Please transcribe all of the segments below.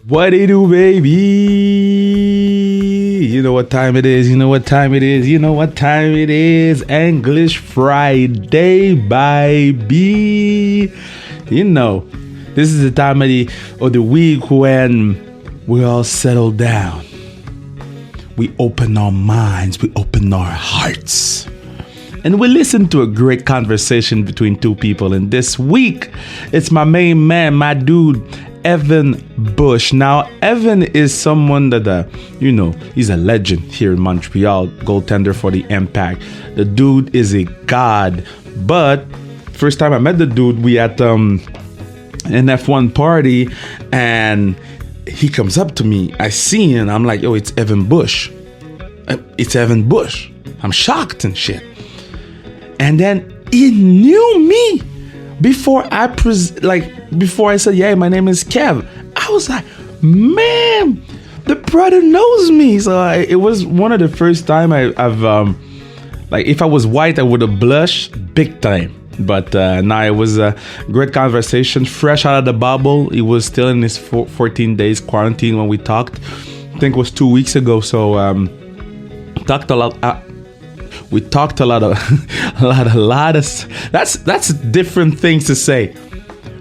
What it do, baby? You know what time it is. You know what time it is. You know what time it is. English Friday, baby. You know, this is the time of the week when we all settle down. We open our minds. We open our hearts. And we listen to a great conversation between two people. And this week, it's my main man, my dude, Evan Bush. Now, Evan is someone that, he's a legend here in Montreal, goaltender for the Impact. The dude is a god. But first time I met the dude, we at an F1 party, and he comes up to me. I see him, I'm like, yo, it's Evan Bush. It's Evan Bush. I'm shocked and shit. And then he knew me before I said, yeah, my name is Kev. I was like, man, the brother knows me. So it was one of the first time I've if I was white, I would have blushed big time. But now it was a great conversation, fresh out of the bubble. He was still in his 14 days quarantine when we talked. I think it was 2 weeks ago. So talked a lot. We talked a lot of that's different things to say.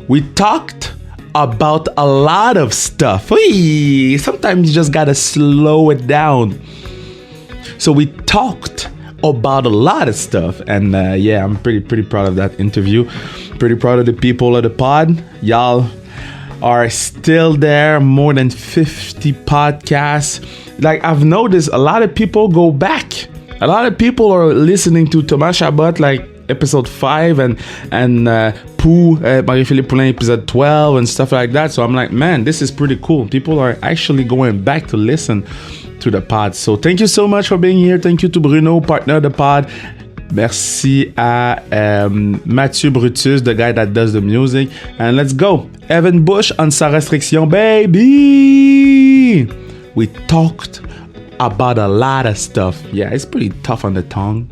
We talked about a lot of stuff. Sometimes you just gotta slow it down. So we talked about a lot of stuff, and I'm pretty proud of that interview. Pretty proud of the people of the pod. Y'all are still there. More than 50 podcasts. Like, I've noticed a lot of people go back. A lot of people are listening to Thomas Chabot, like episode 5, and Pou, Marie-Philippe Poulin, episode 12, and stuff like that. So I'm like, man, this is pretty cool. People are actually going back to listen to the pod. So thank you so much for being here. Thank you to Bruno, partner of the pod. Merci à Mathieu Brutus, the guy that does the music. And let's go. Evan Bush on Sans Restriction, baby. We talked about a lot of stuff. Yeah, it's pretty tough on the tongue.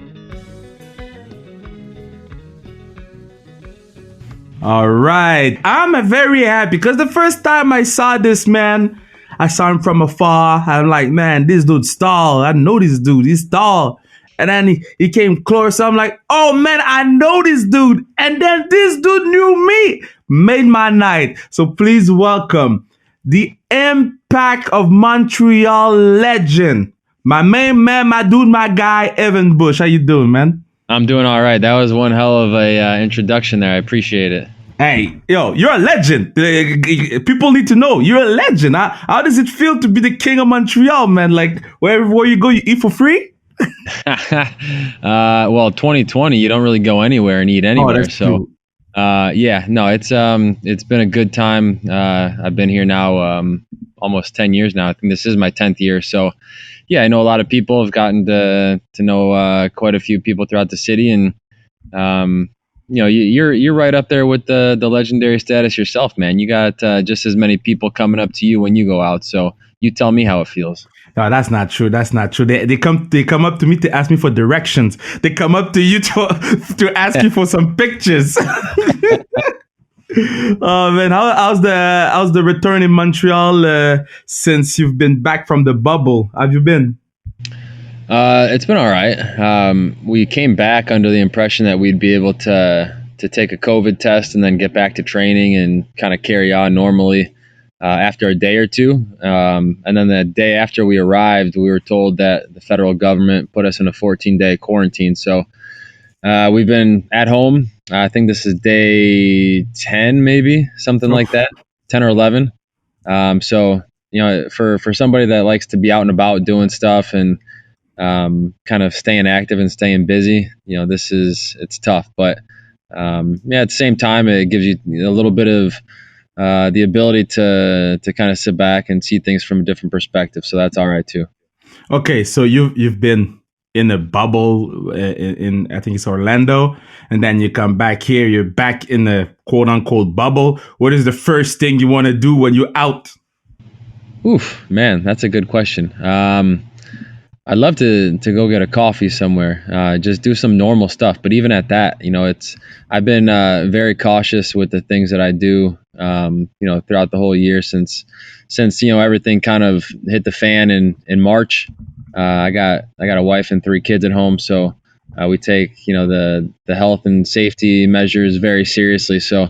All right. I'm very happy because the first time I saw this man, I saw him from afar. I'm like, man, this dude's tall. I know this dude. He's tall. And then he came closer. I'm like, oh, man, I know this dude. And then this dude knew me. Made my night. So please welcome the Impact of Montreal legend, my main man, my dude, my guy, Evan Bush. How you doing, man? I'm doing all right. That was one hell of a introduction there. I appreciate it. Hey, yo, you're a legend. People need to know you're a legend. How does it feel to be the king of Montreal, man? Like, wherever you go, you eat for free? Well, 2020, you don't really go anywhere and eat anywhere. So, it's been a good time. I've been here now almost 10 years now. I think this is my 10th year. So, yeah, I know a lot of people. Have gotten to know quite a few people throughout the city, and you're right up there with the legendary status yourself, man. You got just as many people coming up to you when you go out. So you tell me how it feels. No, that's not true. That's not true. They come up to me to ask me for directions. They come up to you to ask you for some pictures. Oh man, how's the return in Montreal since you've been back from the bubble? How have you been? It's been all right. We came back under the impression that we'd be able to take a COVID test and then get back to training and kind of carry on normally after a day or two. And then the day after we arrived, we were told that the federal government put us in a 14-day quarantine. So we've been at home. I think this is day 10, maybe something like that, 10 or 11. So, for somebody that likes to be out and about doing stuff and kind of staying active and staying busy, it's tough. But at the same time, it gives you a little bit of the ability to kind of sit back and see things from a different perspective. So that's all right too. Okay, so you've been in a bubble in I think it's Orlando, and then you come back here. You're back in the quote unquote bubble. What is the first thing you want to do when you're out? Oof, man, that's a good question. I'd love to go get a coffee somewhere, just do some normal stuff. But even at that, I've been very cautious with the things that I do throughout the whole year since everything kind of hit the fan in March. I got a wife and 3 kids at home, so we take the health and safety measures very seriously. So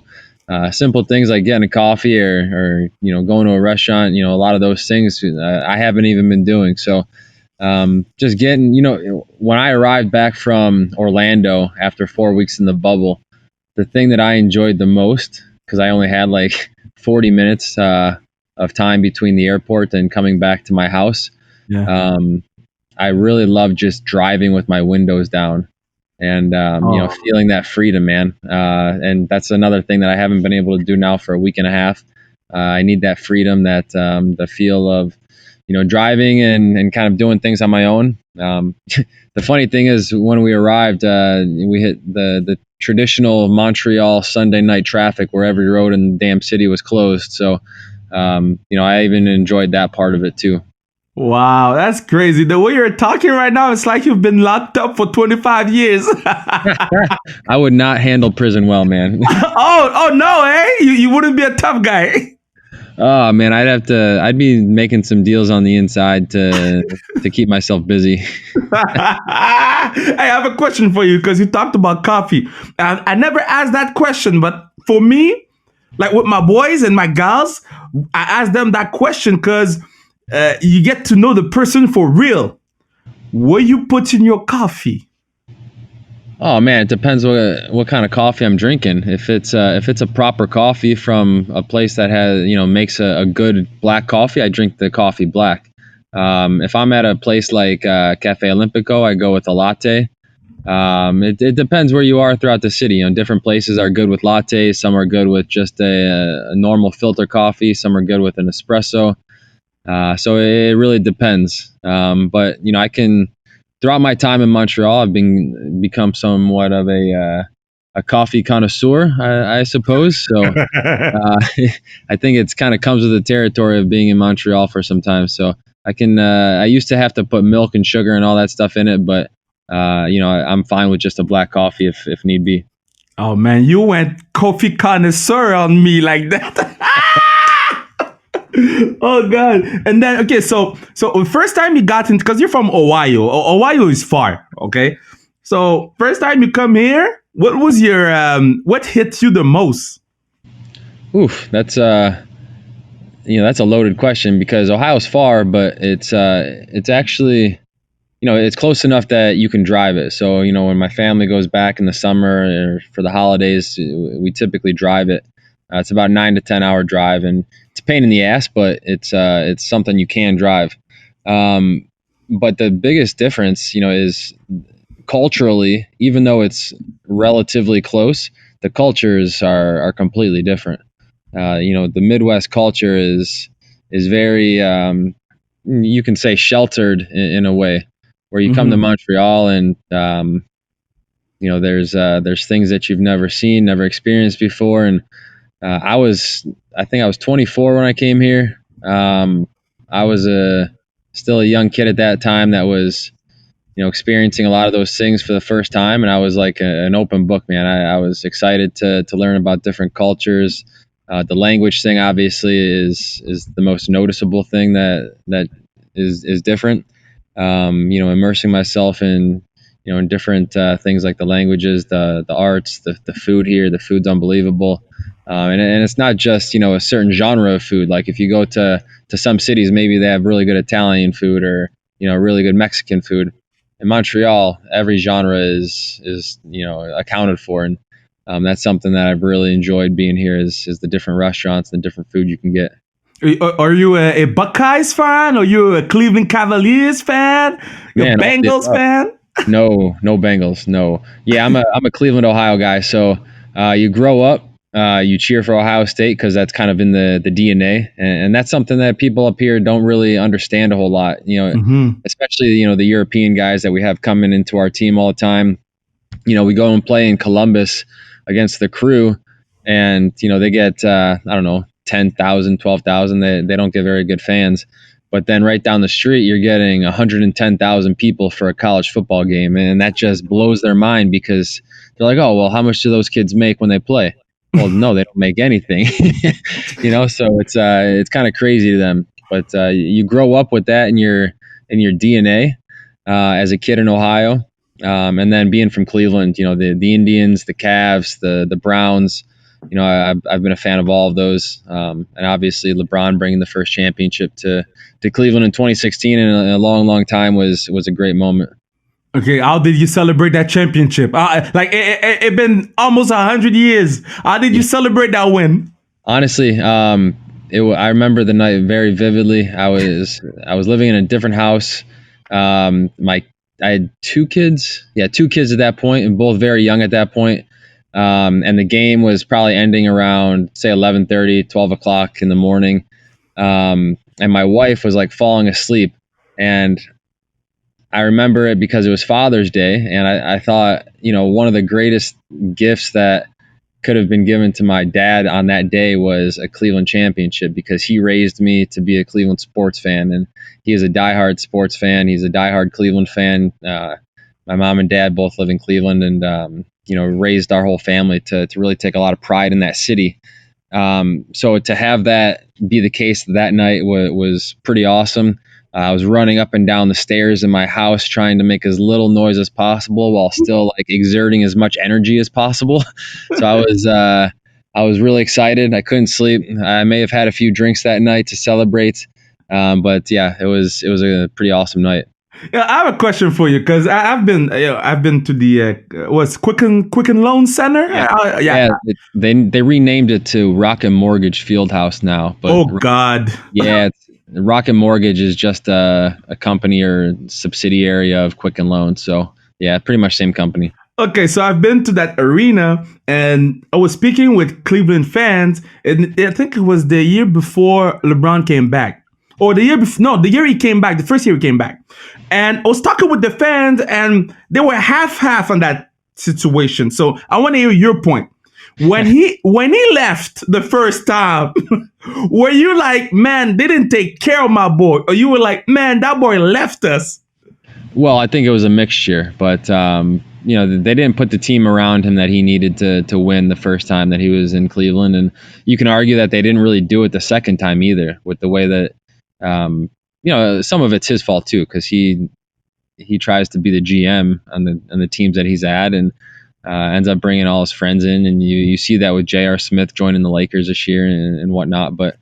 simple things like getting a coffee or going to a restaurant, a lot of those things I haven't even been doing. So just getting, when I arrived back from Orlando after 4 weeks in the bubble, the thing that I enjoyed the most, because I only had like 40 minutes of time between the airport and coming back to my house. Yeah. I really love just driving with my windows down and Oh. feeling that freedom, man. And that's another thing that I haven't been able to do now for a week and a half. I need that freedom, that the feel of driving and kind of doing things on my own. The funny thing is, when we arrived, we hit the traditional Montreal Sunday night traffic where every road in the damn city was closed. So, I even enjoyed that part of it too. Wow, that's crazy. The way you're talking right now, it's like you've been locked up for 25 years. I would not handle prison well, man. Oh no, eh? You wouldn't be a tough guy. Oh man, I'd be making some deals on the inside to keep myself busy. I have a question for you because you talked about coffee. I never asked that question, but for me, like with my boys and my gals, I ask them that question because you get to know the person for real. What you put in your coffee? Oh man, it depends what kind of coffee I'm drinking. If it's a proper coffee from a place that has makes a good black coffee, I drink the coffee black. If I'm at a place like Cafe Olimpico, I go with a latte. It depends where you are throughout the city. Different places are good with lattes. Some are good with just a normal filter coffee. Some are good with an espresso. So it really depends. But I can throughout my time in Montreal, I've become somewhat of a coffee connoisseur, I suppose. So I think it's kind of comes with the territory of being in Montreal for some time. So I used to have to put milk and sugar and all that stuff in it, but I'm fine with just a black coffee if need be. Oh man, you went coffee connoisseur on me like that. Oh god. And then okay, so first time you got in, because you're from Ohio. Ohio is far, okay? So first time you come here, what was your what hit you the most? Oof, that's a loaded question because Ohio's far, but it's actually it's close enough that you can drive it. So when my family goes back in the summer or for the holidays, we typically drive it. It's about 9 to 10 hour drive, and it's a pain in the ass, but it's something you can drive. But the biggest difference, is culturally, even though it's relatively close, the cultures are completely different. The Midwest culture is very you can say sheltered in a way, where you come to Mm-hmm. Montreal and there's things that you've never seen, never experienced before, and I think I was 24 when I came here. I was still a young kid at that time that was experiencing a lot of those things for the first time, and I was like an open book, man. I was excited to learn about different cultures. The language thing obviously is the most noticeable thing that is different. Immersing myself in different things like the languages, the arts, the food here. The food's unbelievable. And it's not just a certain genre of food. Like if you go to some cities, maybe they have really good Italian food or really good Mexican food. In Montreal, every genre is accounted for, and that's something that I've really enjoyed being here is the different restaurants and the different food you can get. Are you a Buckeyes fan? Are you a Cleveland Cavaliers fan? You a Man, all the Bengals above. fan? No Bengals. No. Yeah, I'm a Cleveland, Ohio guy. So you grow up, you cheer for Ohio State because that's kind of in the DNA, and that's something that people up here don't really understand a whole lot. Mm-hmm. Especially the European guys that we have coming into our team all the time. We go and play in Columbus against the Crew, and they get I don't know 10,000, 12,000. They don't get very good fans. But then right down the street, you're getting 110,000 people for a college football game, and that just blows their mind because they're like, "Oh, well, how much do those kids make when they play?" Well, no, they don't make anything. So it's kind of crazy to them. But you grow up with that in your DNA as a kid in Ohio, and then being from Cleveland, the Indians, the Cavs, the Browns. I've been a fan of all of those, and obviously LeBron bringing the first championship to Cleveland in 2016 in a long, long time was a great moment. Okay, how did you celebrate that championship? It been almost 100 years. How did you celebrate that win? Honestly, I remember the night very vividly. I was living in a different house. My I had two kids. Yeah, two kids at that point, and both very young at that point. And the game was probably ending around say 11:30, 12 o'clock in the morning. And my wife was like falling asleep, and I remember it because it was Father's Day, and I thought, one of the greatest gifts that could have been given to my dad on that day was a Cleveland championship, because he raised me to be a Cleveland sports fan, and he is a diehard sports fan. He's a diehard Cleveland fan. My mom and dad both live in Cleveland, and raised our whole family to really take a lot of pride in that city. So to have that be the case that night was pretty awesome. I was running up and down the stairs in my house trying to make as little noise as possible while still like exerting as much energy as possible. So I was really excited. I couldn't sleep. I may have had a few drinks that night to celebrate. But yeah, it was a pretty awesome night. Yeah, I have a question for you because I've been to the what's Quicken Loan Center. Yeah. They renamed it to Rocket Mortgage Fieldhouse now. But oh God. Yeah, Rocket Mortgage is just a company or subsidiary of Quicken Loan. So yeah, pretty much same company. Okay, so I've been to that arena, and I was speaking with Cleveland fans, and I think it was the year before LeBron came back, or the year before. No, the year he came back, the first year he came back, and I was talking with the fans, and they were half on that situation. So I want to hear your point. When he left the first time, were you like, man, they didn't take care of my boy, or you were like, man, that boy left us? Well, I think it was a mixture, but they didn't put the team around him that he needed to win the first time that he was in Cleveland, and you can argue that they didn't really do it the second time either, with the way that some of it's his fault too, because he tries to be the GM on the teams that he's at, and ends up bringing all his friends in, and you see that with J.R. Smith joining the Lakers this year and whatnot. But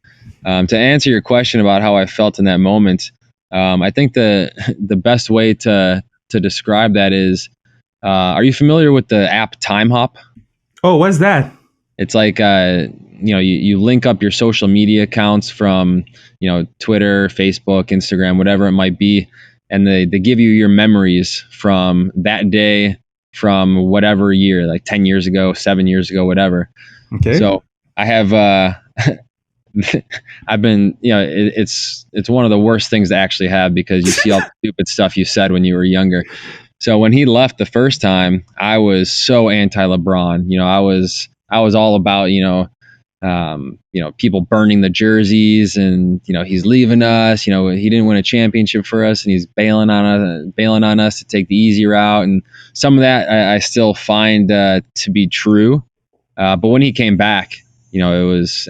to answer your question about how I felt in that moment, I think the best way to describe that is, are you familiar with the app Time Hop? Oh, what's that? It's like you link up your social media accounts from Twitter, Facebook, Instagram, whatever it might be, and they give you your memories from that day, from whatever year, like 10 years ago, 7 years ago, whatever. Okay. So I have I've been, it's one of the worst things to actually have, because you see all the stupid stuff you said when you were younger. So when he left the first time, I was so anti-LeBron. I was all about, people burning the jerseys, and he's leaving us. He didn't win a championship for us, and he's bailing on us to take the easy route. And some of that I still find to be true. But when he came back,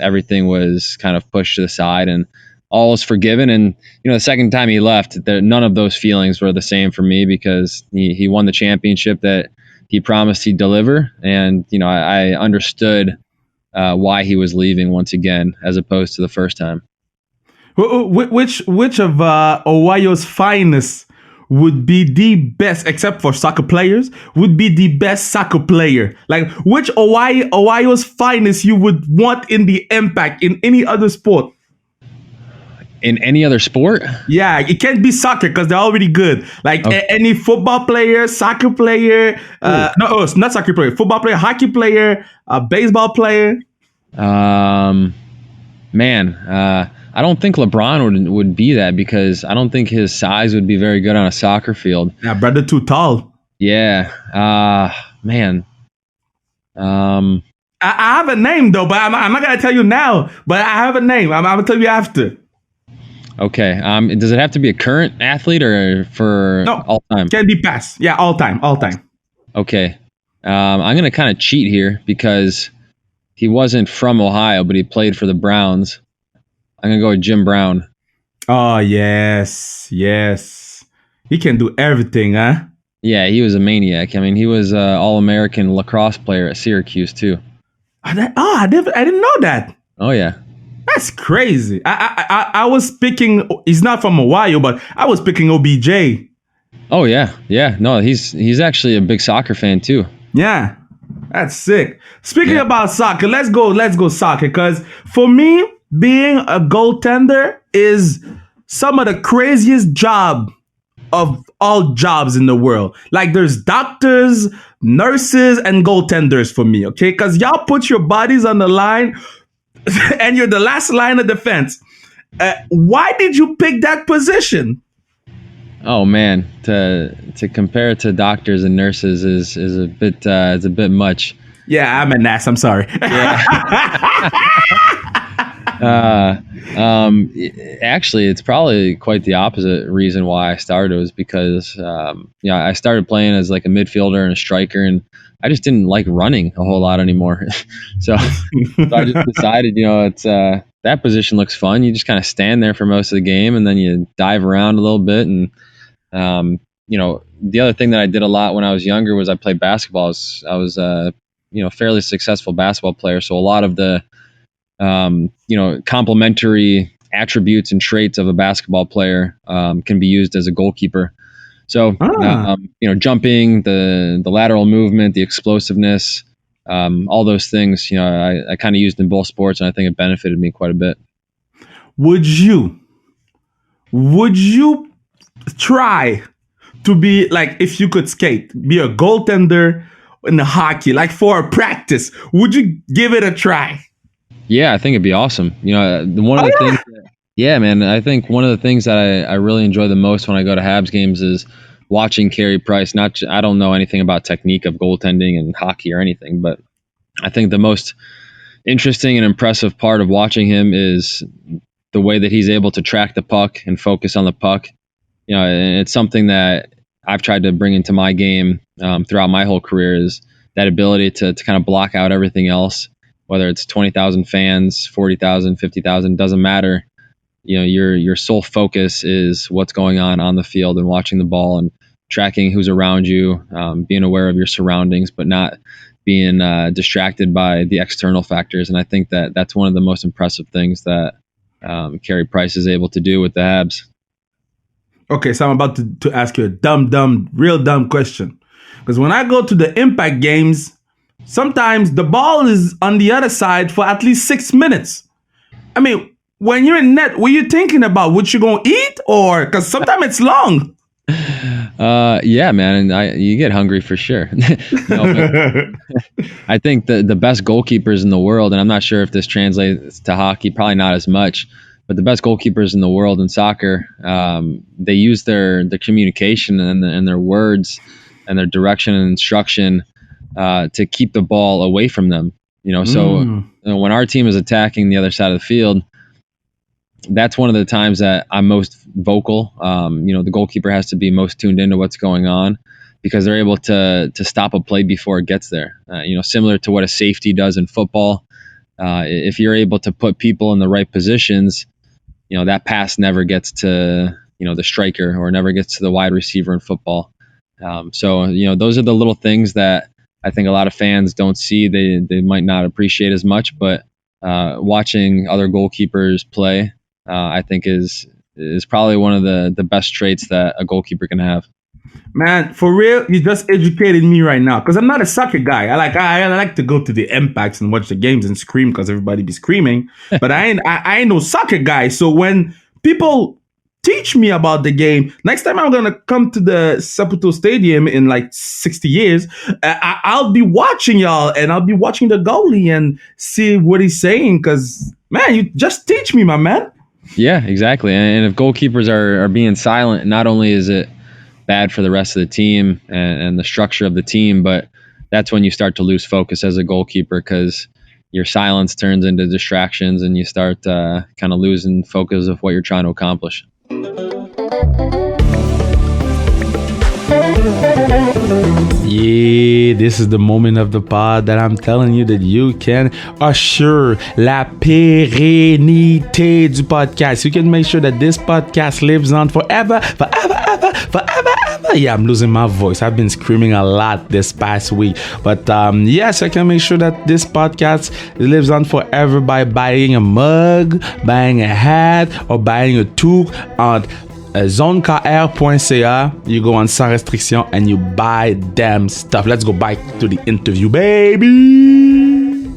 everything was kind of pushed to the side, and all was forgiven. And the second time he left, none of those feelings were the same for me, because he won the championship that he promised he'd deliver, and I understood why he was leaving once again, as opposed to the first time. Which of Ohio's finest would be the best, except for soccer players, would be the best soccer player? Like, which Ohio's finest you would want in the Impact in any other sport? In any other sport? Yeah, it can't be soccer because they're already good. Like any football player, soccer player, not soccer player, football player, hockey player, baseball player. I don't think LeBron would be that, because I don't think his size would be very good on a soccer field. Yeah, brother, too tall. Yeah. Man. I have a name though, but I'm not gonna tell you now. But I have a name. I'm gonna tell you after. Okay. Does it have to be a current athlete or for all time? Can be past. Yeah, all time. Okay. I'm gonna kind of cheat here, because he wasn't from Ohio, but he played for the Browns. I'm gonna go with Jim Brown. Oh, yes. Yes. He can do everything, huh? Yeah, he was a maniac. I mean, he was an All-American lacrosse player at Syracuse too. I didn't know that. Oh yeah. That's crazy. I was picking. He's not from Ohio, but I was picking OBJ. Oh yeah, yeah. No, he's actually a big soccer fan too. Yeah, that's sick. Speaking about soccer, let's go soccer. Because for me, being a goaltender is some of the craziest job of all jobs in the world. Like there's doctors, nurses, and goaltenders for me. Okay, because y'all put your bodies on the line, and you're the last line of defense. Why did you pick that position? Oh man, to compare it to doctors and nurses is a bit much. Yeah, I'm an ass. I'm sorry. Actually, it's probably quite the opposite reason why I started was because I started playing as like a midfielder and a striker, and I just didn't like running a whole lot anymore. so I just decided, it's that position looks fun. You just kind of stand there for most of the game, and then you dive around a little bit. And the other thing that I did a lot when I was younger was I played basketball. I was fairly successful basketball player, so a lot of the complementary attributes and traits of a basketball player can be used as a goalkeeper. So, jumping, the lateral movement, the explosiveness, all those things, I kind of used in both sports, and I think it benefited me quite a bit. Would you try to be like, if you could skate, be a goaltender in the hockey, like for a practice? Would you give it a try? Yeah, I think it'd be awesome. One of the things. Yeah, man. I think one of the things that I really enjoy the most when I go to Habs games is watching Carey Price. I don't know anything about technique of goaltending and hockey or anything, but I think the most interesting and impressive part of watching him is the way that he's able to track the puck and focus on the puck. And it's something that I've tried to bring into my game throughout my whole career, is that ability to kind of block out everything else, whether it's 20,000 fans, 40,000, 50,000, doesn't matter. Your sole focus is what's going on the field and watching the ball and tracking who's around you, being aware of your surroundings, but not being distracted by the external factors. And I think that that's one of the most impressive things that Carey Price is able to do with the Habs. Okay, so I'm about to ask you a real dumb question. Because when I go to the Impact games, sometimes the ball is on the other side for at least 6 minutes. I mean, when you're in net, what are you thinking about? What you gonna eat? Or because sometimes it's long. Yeah, man, and you get hungry for sure. I think the best goalkeepers in the world, and I'm not sure if this translates to hockey, probably not as much, but the best goalkeepers in the world in soccer, they use their communication and their words and their direction and instruction to keep the ball away from them. So when our team is attacking the other side of the field, that's one of the times that I'm most vocal. The goalkeeper has to be most tuned into what's going on, because they're able to stop a play before it gets there. Similar to what a safety does in football. If you're able to put people in the right positions, that pass never gets to the striker or never gets to the wide receiver in football. So those are the little things that I think a lot of fans don't see. They might not appreciate as much, but watching other goalkeepers play, I think is probably one of the best traits that a goalkeeper can have. Man, for real, you just educated me right now, because I'm not a soccer guy. I like to go to the Impacts and watch the games and scream because everybody be screaming. But I ain't no soccer guy. So when people teach me about the game, next time I'm gonna come to the Saputo Stadium in like 60 years, I'll be watching y'all, and I'll be watching the goalie and see what he's saying. Because man, you just teach me, my man. Yeah, exactly. And if goalkeepers are being silent, not only is it bad for the rest of the team and the structure of the team, but that's when you start to lose focus as a goalkeeper, because your silence turns into distractions and you start kind of losing focus of what you're trying to accomplish. Yeah, this is the moment of the pod that I'm telling you that you can assure la pérennité du podcast. You can make sure that this podcast lives on forever, forever, ever, forever, ever. Yeah, I'm losing my voice. I've been screaming a lot this past week. But yes, I can make sure that this podcast lives on forever by buying a mug, buying a hat, or buying a toque on zonekr.ca. You go on sans restriction and you buy them stuff. Let's go back to the interview, baby.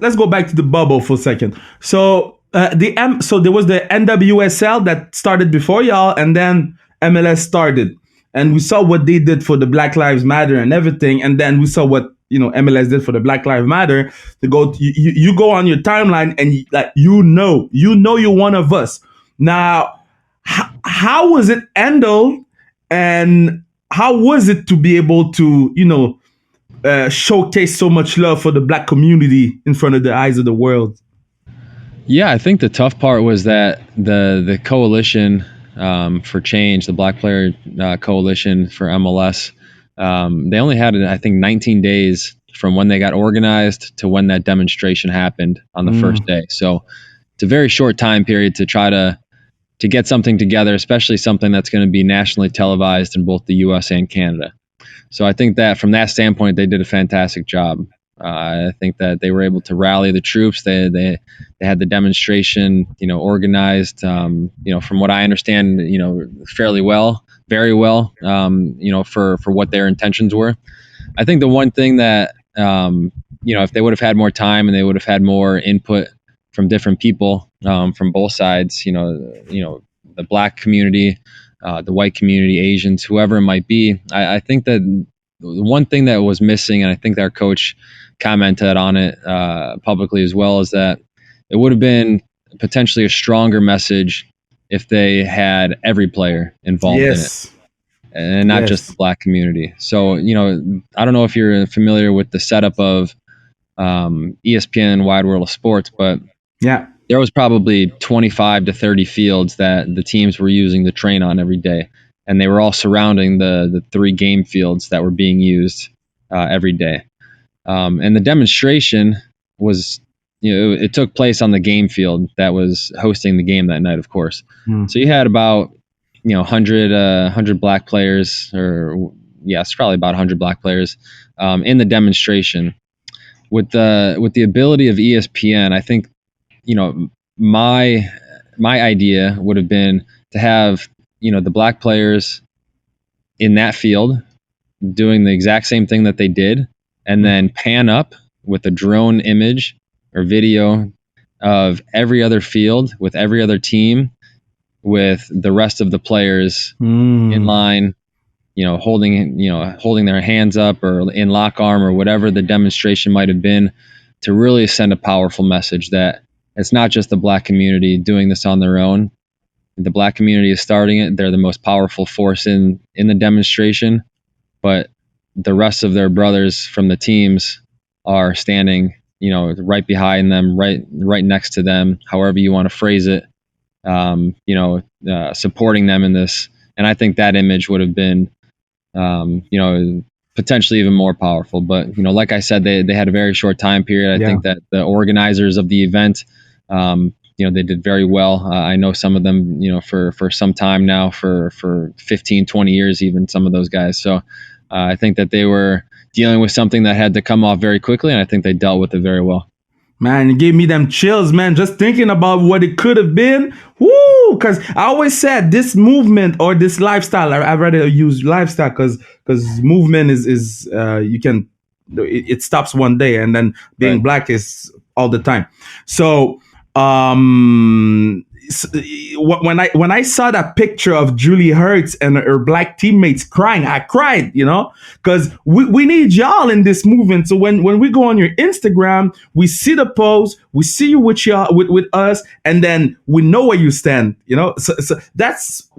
Let's go back to the bubble for a second. So so there was the NWSL that started before y'all, and then MLS started, and we saw what they did for the Black Lives Matter and everything, and then we saw what MLS did for the Black Lives Matter. You go on your timeline and you know you're one of us. Now, how was it handled, and how was it to be able to showcase so much love for the Black community in front of the eyes of the world? Yeah, I think the tough part was that the coalition for change, the Black Player Coalition for MLS, they only had, I think, 19 days from when they got organized to when that demonstration happened on the first day. So it's a very short time period to try to get something together, especially something that's going to be nationally televised in both the U.S. and Canada. So I think that from that standpoint, they did a fantastic job. I think that they were able to rally the troops. They had the demonstration, organized. From what I understand, fairly well, very well. For what their intentions were. I think the one thing that if they would have had more time and they would have had more input from different people from both sides, the Black community, the white community, Asians, whoever it might be. I think that the one thing that was missing, and I think our coach commented on it publicly as well, is that it would have been potentially a stronger message if they had every player involved in it, and not just the Black community. So, I don't know if you're familiar with the setup of ESPN Wide World of Sports, but yeah, there was probably 25 to 30 fields that the teams were using to train on every day. And they were all surrounding the 3 game fields that were being used every day. And the demonstration was, it took place on the game field that was hosting the game that night, of course. So you had about, 100 Black players, it's probably about 100 Black players in the demonstration. With the ability of ESPN, I think, my idea would have been to have, the Black players in that field doing the exact same thing that they did, and then pan up with a drone image or video of every other field with every other team, with the rest of the players in line, holding their hands up or in lock arm or whatever the demonstration might have been, to really send a powerful message that it's not just the Black community doing this on their own. The Black community is starting it. They're the most powerful force in the demonstration, but the rest of their brothers from the teams are standing, right behind them, right next to them, however you want to phrase it, supporting them in this. And I think that image would have been, potentially even more powerful. But, like I said, they had a very short time period. I think that the organizers of the event, they did very well. I know some of them, for some time now, for 15, 20 years, even some of those guys. So I think that they were dealing with something that had to come off very quickly, and I think they dealt with it very well. Man, it gave me them chills, man, just thinking about what it could have been. Woo! Because I always said this movement or this lifestyle, I'd rather use lifestyle because movement is you can, it stops one day, and then being Black is all the time. So when I saw that picture of Julie Hertz and her Black teammates crying, I cried, because we need y'all in this movement. So when we go on your Instagram, we see the post, we see you with y'all with us, and then we know where you stand. So that's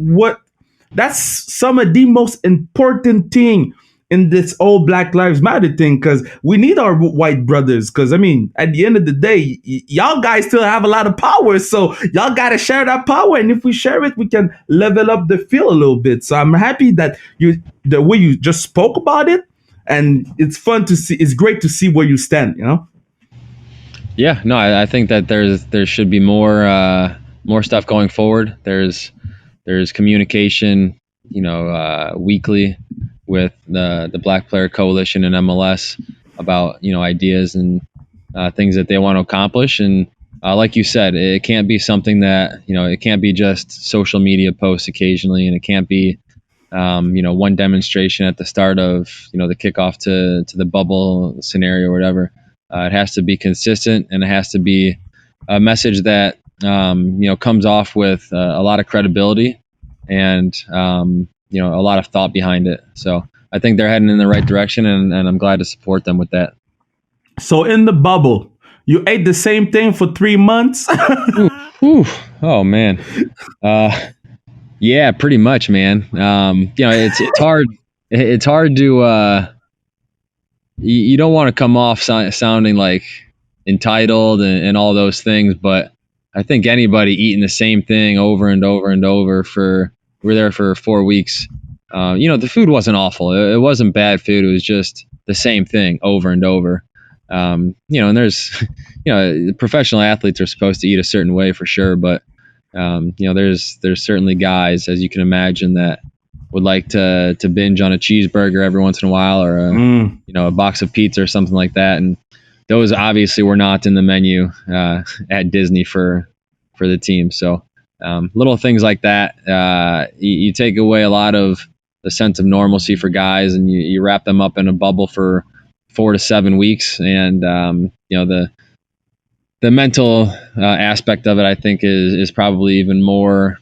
some of the most important thing in this whole Black Lives Matter thing, because we need our white brothers. Because I mean, at the end of the day, y'all guys still have a lot of power, so y'all gotta share that power. And if we share it, we can level up the field a little bit. So I'm happy that the way you just spoke about it, and it's fun to see. It's great to see where you stand. You know. Yeah, no, I think that there should be more stuff going forward. There's communication, weekly with the Black Player Coalition and MLS about ideas and things that they want to accomplish. And like you said, it can't be something that it can't be just social media posts occasionally, and it can't be one demonstration at the start of the kickoff to the bubble scenario or whatever. It has to be consistent, and it has to be a message that comes off with a lot of credibility and a lot of thought behind it. So I think they're heading in the right direction, and I'm glad to support them with that. So in the bubble, you ate the same thing for 3 months. Ooh, whew. Oh man, yeah, pretty much, man. It's hard. It's hard to. You don't want to come off sounding like entitled and all those things, but I think anybody eating the same thing over and over and over we're there for 4 weeks. The food wasn't awful. It wasn't bad food. It was just the same thing over and over. And there's, professional athletes are supposed to eat a certain way for sure, but there's certainly guys, as you can imagine, that would like to binge on a cheeseburger every once in a while, or a box of pizza or something like that. And those obviously were not in the menu at Disney for the team. So little things like that, you take away a lot of the sense of normalcy for guys, and you wrap them up in a bubble for 4 to 7 weeks. And the mental aspect of it, I think, is probably even more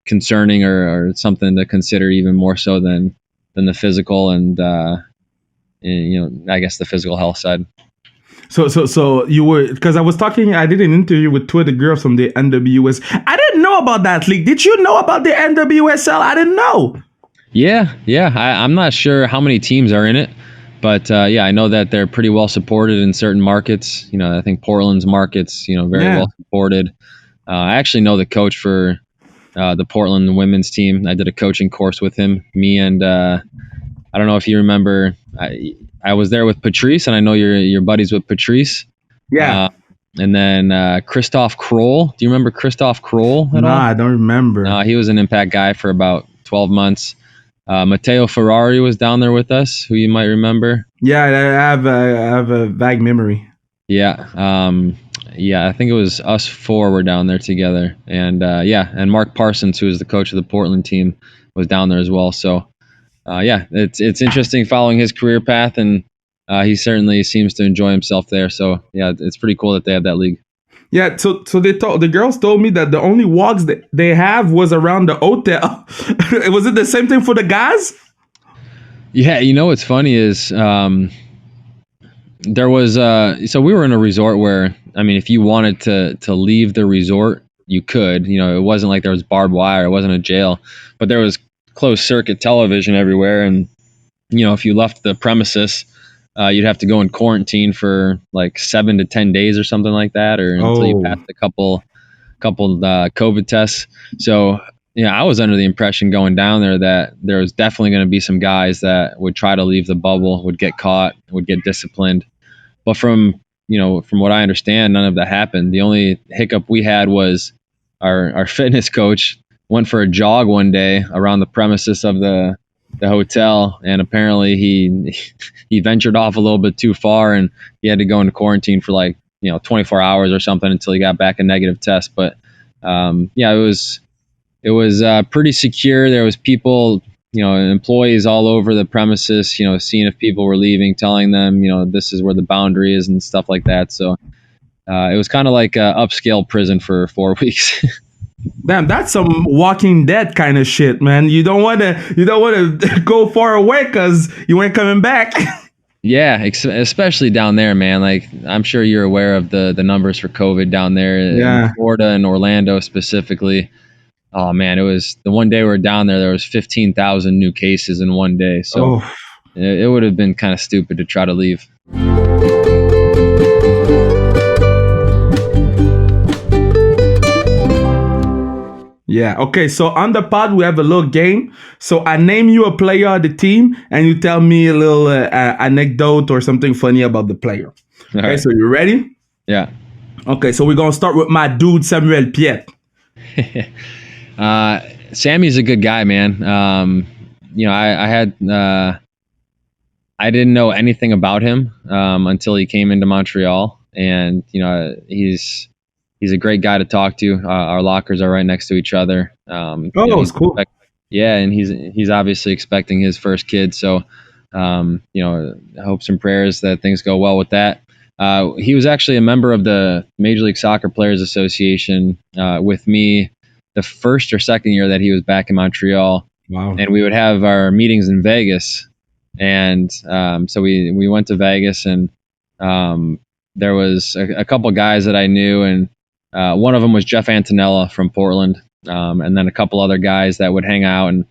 concerning, or something to consider even more so than the physical and I guess the physical health side. So you were, because I did an interview with two of the girls from the NWS. I didn't know about that league. Did you know about the NWSL? I didn't know. Yeah. I'm not sure how many teams are in it, but I know that they're pretty well supported in certain markets. I think Portland's markets, very well supported. I actually know the coach for the Portland women's team. I did a coaching course with him. Me and I don't know if you remember. I was there with Patrice, and I know you're buddies with Patrice. Yeah. And then Christoph Kroll. Do you remember Christoph Kroll at all? I don't remember. No, he was an Impact guy for about 12 months. Matteo Ferrari was down there with us, who you might remember. Yeah, I have a vague memory. Yeah. I think it was us four were down there together. And and Mark Parsons, who is the coach of the Portland team, was down there as well. So it's interesting following his career path, and he certainly seems to enjoy himself there. So yeah, it's pretty cool that they have that league. Yeah, so the girls told me that the only walks that they have was around the hotel. Was it the same thing for the guys? Yeah, what's funny is there was so we were in a resort where, I mean, if you wanted to leave the resort, you could. It wasn't like there was barbed wire. It wasn't a jail, but there was closed circuit television everywhere, and if you left the premises, you'd have to go in quarantine for like 7 to 10 days or something like that, or until you passed a couple COVID tests. So I was under the impression going down there that there was definitely going to be some guys that would try to leave the bubble, would get caught, would get disciplined. But from what I understand, none of that happened. The only hiccup we had was our fitness coach went for a jog one day around the premises of the hotel, and apparently he ventured off a little bit too far, and he had to go into quarantine for 24 hours or something until he got back a negative test. But it was pretty secure. There was people, employees all over the premises, seeing if people were leaving, telling them, this is where the boundary is and stuff like that. So it was kind of like an upscale prison for 4 weeks. Damn, that's some Walking Dead kind of shit, man. You don't want to go far away because you ain't coming back. Yeah, especially down there, man. Like, I'm sure you're aware of the numbers for COVID down there in Florida and Orlando specifically. Oh man, it was the one day we were down there. There was 15,000 new cases in one day. So it would have been kind of stupid to try to leave. Yeah. Okay. So on the pod, we have a little game. So I name you a player of the team, and you tell me a little anecdote or something funny about the player. All Okay. right. So you ready? Yeah. Okay. So we're gonna start with my dude Samuel Piet. Sammy's a good guy, man. I didn't know anything about him until he came into Montreal, and he's a great guy to talk to. Our lockers are right next to each other. Oh, it's cool. Yeah, and he's obviously expecting his first kid, so hopes and prayers that things go well with that. He was actually a member of the Major League Soccer Players Association with me the first or second year that he was back in Montreal. Wow. And we would have our meetings in Vegas, and so we went to Vegas, and there was a couple guys that I knew, and one of them was Jeff Antonella from Portland, and then a couple other guys that would hang out. And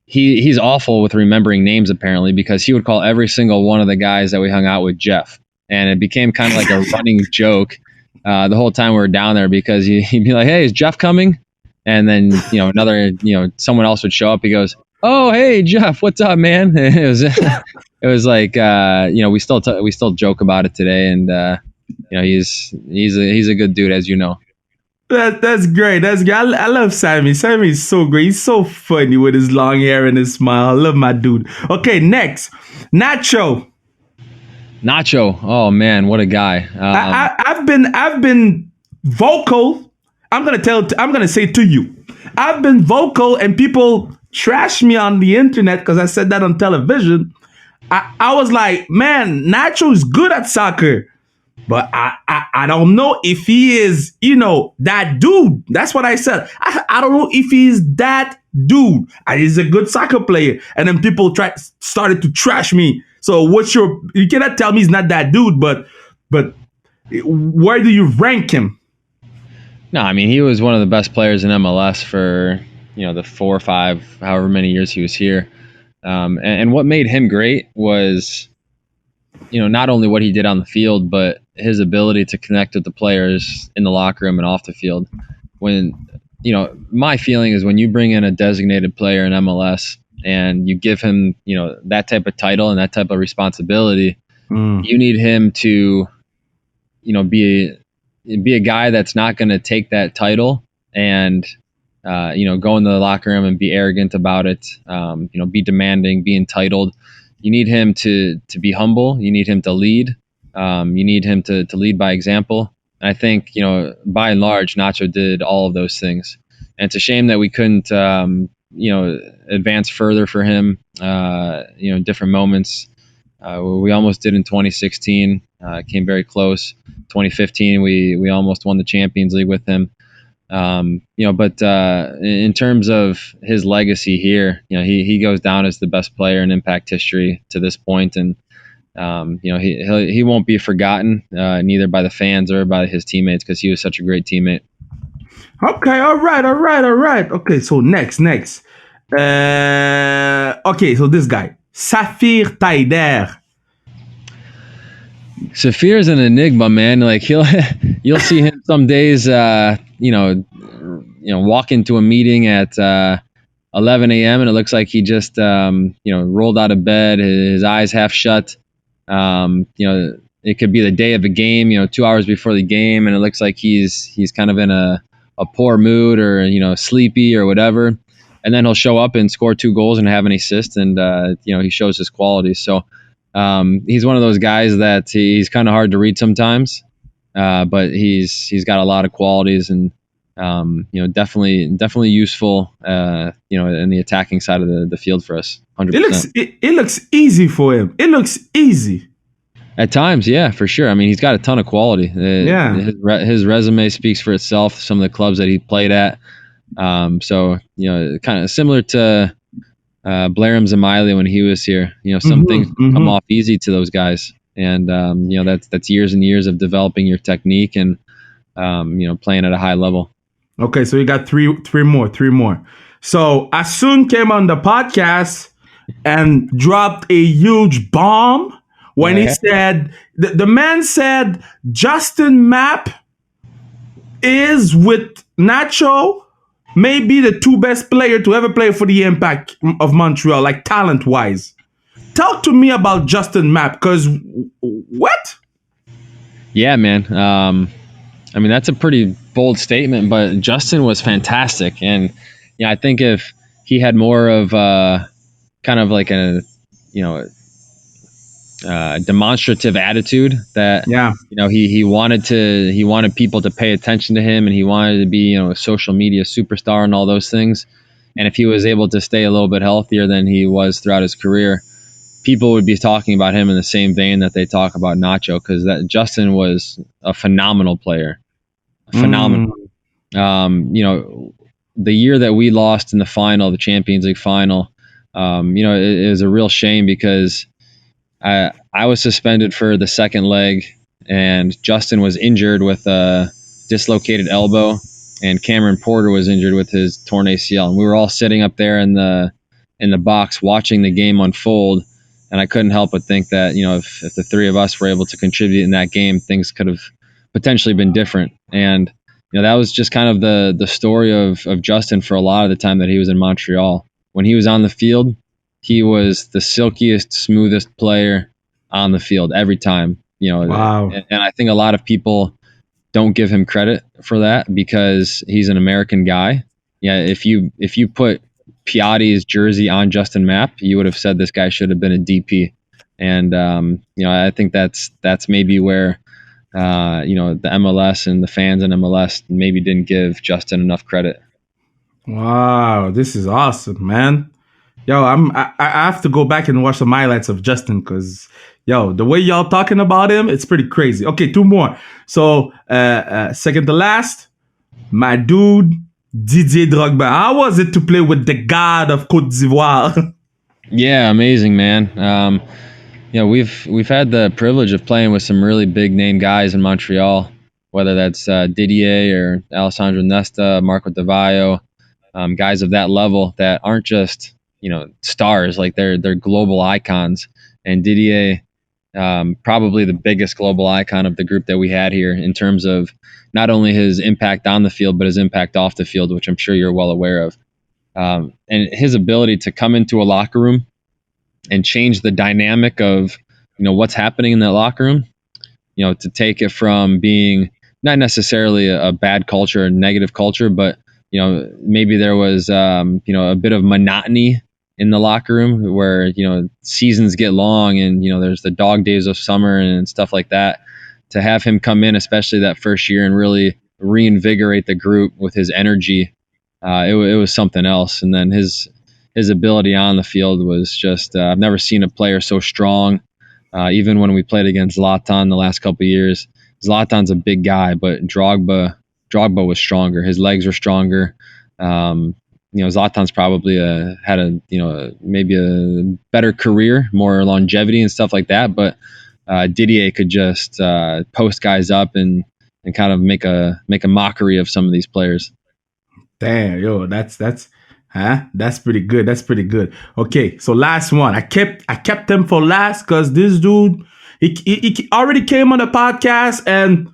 he's awful with remembering names apparently, because he would call every single one of the guys that we hung out with Jeff, and it became kind of like a running joke the whole time we were down there, because he'd be like, "Hey, is Jeff coming?" And then someone else would show up. He goes, "Oh, hey Jeff, what's up, man?" It was like we still joke about it today, and he's a good dude, as you know. That's great. That's great. I love Sammy. Sammy is so great. He's so funny with his long hair and his smile. I love my dude. Okay, next, Nacho. Nacho. Oh man, what a guy. I've been vocal. I'm gonna say to you, I've been vocal, and people trash me on the internet because I said that on television. I was like, man, Nacho is good at soccer, but I don't know if he is, that dude. That's what I said. I don't know if he's that dude. He's a good soccer player, and then people started to trash me. So you cannot tell me he's not that dude, but where do you rank him? No, I mean, he was one of the best players in MLS for the 4 or 5, however many years he was here. And what made him great was, not only what he did on the field, but his ability to connect with the players in the locker room and off the field. When, my feeling is when you bring in a designated player in MLS and you give him, that type of title and that type of responsibility, you need him to, be a guy that's not going to take that title and go into the locker room and be arrogant about it, be demanding, be entitled. You need him to be humble. You need him to lead. You need him to lead by example. And I think, by and large, Nacho did all of those things. And it's a shame that we couldn't, advance further for him, different moments. We almost did in 2016, came very close. 2015, we almost won the Champions League with him. But in terms of his legacy here, he goes down as the best player in Impact history to this point, and he won't be forgotten, neither by the fans or by his teammates, because he was such a great teammate. Okay, all right. Okay, so next. Okay, so this guy, Safir Taider. Safir is an enigma, man. Like you'll see him some days, walk into a meeting at 11 a.m. and it looks like he just, rolled out of bed, his eyes half shut. It could be the day of a game, 2 hours before the game, and it looks like he's kind of in a poor mood or, sleepy or whatever. And then he'll show up and score 2 goals and have an assist, and he shows his qualities. So he's one of those guys that he's kind of hard to read sometimes, but he's got a lot of qualities, and definitely useful, in the attacking side of the field for us. 100%. It looks easy for him. It looks easy. At times, yeah, for sure. I mean, he's got a ton of quality. His resume speaks for itself. Some of the clubs that he played at. So kind of similar to Blair Zamiley when he was here. Some things come off easy to those guys, and that's years and years of developing your technique and playing at a high level. Okay, so you got three more. So Asun came on the podcast, and dropped a huge bomb when Oh he yeah. said, the man said, Justin Mapp is with Nacho maybe the two best player to ever play for the Impact of Montreal, like talent wise. Talk to me about Justin Mapp, because what? Yeah, man. I mean, that's a pretty bold statement, but Justin was fantastic, and yeah, I think if he had more of kind of like a you know demonstrative attitude that Yeah. he wanted people to pay attention to him, and he wanted to be a social media superstar and all those things. And if he was able to stay a little bit healthier than he was throughout his career, people would be talking about him in the same vein that they talk about Nacho, because that Justin was a phenomenal player, phenomenal. Mm, The year that we lost in the final, the Champions League final, it was a real shame because I was suspended for the second leg, and Justin was injured with a dislocated elbow, and Cameron Porter was injured with his torn ACL, and we were all sitting up there in the box watching the game unfold. And I couldn't help but think that if the three of us were able to contribute in that game, things could have potentially been different. And that was just kind of the story of Justin for a lot of the time that he was in Montreal. When he was on the field, he was the silkiest, smoothest player on the field every time. wow. And I think a lot of people don't give him credit for that because he's an American guy. Yeah, if you put Piatti's jersey on Justin Mapp, you would have said this guy should have been a DP. And I think that's maybe where the MLS and the fans in MLS maybe didn't give Justin enough credit. Wow, this is awesome, man. Yo, I have to go back and watch some highlights of Justin, because yo, the way y'all talking about him, it's pretty crazy. Okay, two more. So second to last, my dude Didier Drogba. How was it to play with the god of Côte d'Ivoire? Yeah, amazing, man. We've had the privilege of playing with some really big name guys in Montreal, whether that's Didier or Alessandro Nesta, Marco Di Vaio, guys of that level that aren't just stars, like they're global icons. And Didier, probably the biggest global icon of the group that we had here in terms of not only his impact on the field but his impact off the field, which I'm sure you're well aware of. And his ability to come into a locker room and change the dynamic of what's happening in that locker room, to take it from being not necessarily a bad culture or negative culture, but maybe there was a bit of monotony in the locker room where seasons get long and there's the dog days of summer and stuff like that. To have him come in, especially that first year, and really reinvigorate the group with his energy, it was something else. And then his ability on the field was just I've never seen a player so strong. Even when we played against Zlatan the last couple of years, Zlatan's a big guy, but Drogba was stronger. His legs were stronger. Zlatan's probably had maybe a better career, more longevity and stuff like that. But Didier could just post guys up and kind of make a mockery of some of these players. Damn, yo, that's pretty good. That's pretty good. Okay, so last one. I kept him for last because this dude, he already came on the podcast, and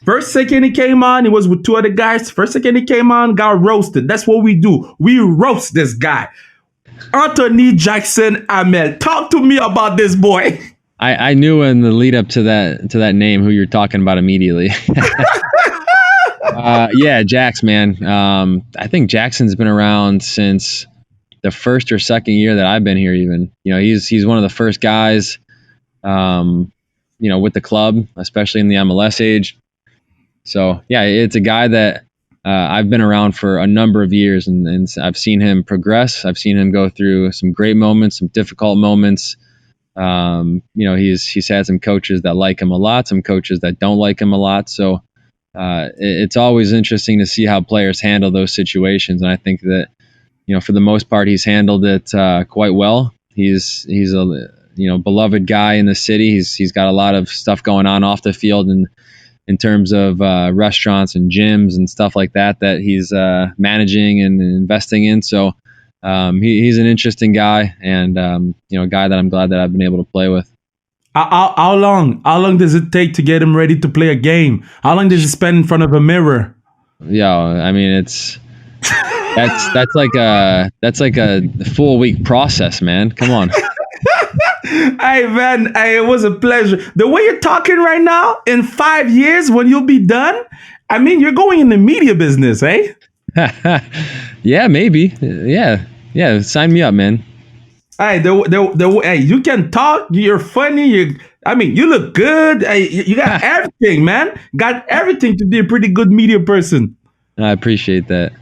first second he came on, he was with two other guys. First second he came on, got roasted. That's what we do. We roast this guy. Anthony Jackson Amel. Talk to me about this boy. I knew in the lead up to that name who you're talking about immediately. Yeah, Jax, man. I think Jackson's been around since the first or second year that I've been here. Even he's one of the first guys, with the club, especially in the MLS age. So yeah, it's a guy that I've been around for a number of years, and I've seen him progress. I've seen him go through some great moments, some difficult moments. He's had some coaches that like him a lot, some coaches that don't like him a lot. So it's always interesting to see how players handle those situations, and I think that for the most part he's handled it quite well. He's a beloved guy in the city. He's got a lot of stuff going on off the field, and in terms of restaurants and gyms and stuff like that he's managing and investing in. So He's an interesting guy, and a guy that I'm glad that I've been able to play with. How long? How long does it take to get him ready to play a game? How long does he spend in front of a mirror? Yeah, I mean that's like a full week process, man. Come on. Hey man, hey, it was a pleasure. The way you're talking right now, in 5 years when you'll be done, I mean, you're going in the media business, eh? Yeah, maybe. Yeah. Sign me up, man. Hey, hey, you can talk. You're funny. You look good. Hey, you got everything, man. Got everything to be a pretty good media person. I appreciate that.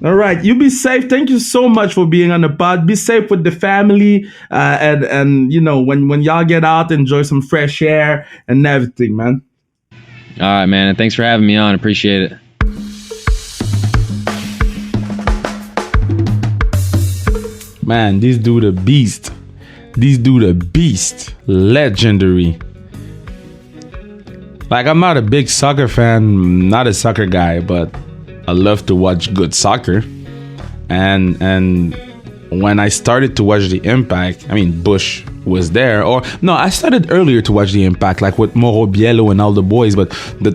All right, you be safe. Thank you so much for being on the pod. Be safe with the family, and when y'all get out, enjoy some fresh air and everything, man. All right, man. And thanks for having me on. Appreciate it. Man, this dude a beast. Legendary. Like, I'm not a big soccer fan, not a soccer guy, but I love to watch good soccer. And when I started to watch the Impact, I mean, Bush was there. Or no, I started earlier to watch the Impact, like with Moro Biello and all the boys. But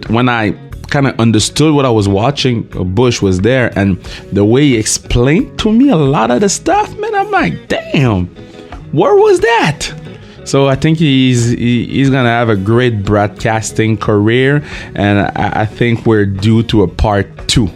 when I kind of understood what I was watching, Bush was there, and the way he explained to me a lot of the stuff, man, I'm like, damn, where was that? So I think he's gonna have a great broadcasting career, and I think we're due to a part 2.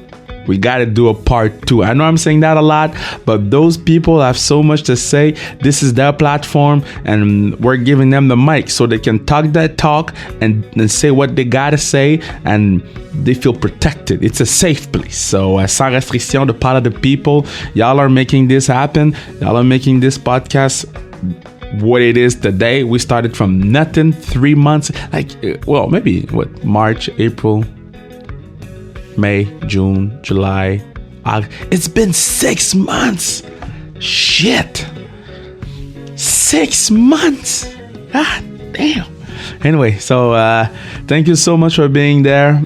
We got to do a part 2. I know I'm saying that a lot, but those people have so much to say. This is their platform, and we're giving them the mic so they can talk that talk and say what they got to say, and they feel protected. It's a safe place. So, sans restriction, the part of the people, y'all are making this happen. Y'all are making this podcast what it is today. We started from nothing, 3 months, maybe March, April, May, June, July, August. It's been 6 months. Shit. 6 months. Ah, damn. Anyway, so thank you so much for being there.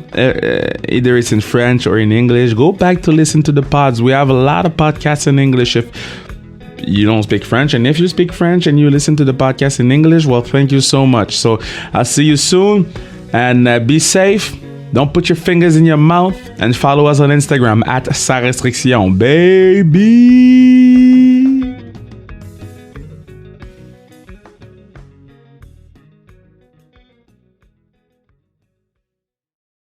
Either it's in French or in English. Go back to listen to the pods. We have a lot of podcasts in English if you don't speak French. And if you speak French and you listen to the podcast in English, well, thank you so much. So I'll see you soon, and be safe. Don't put your fingers in your mouth, and follow us on Instagram at Sans Restriction, baby.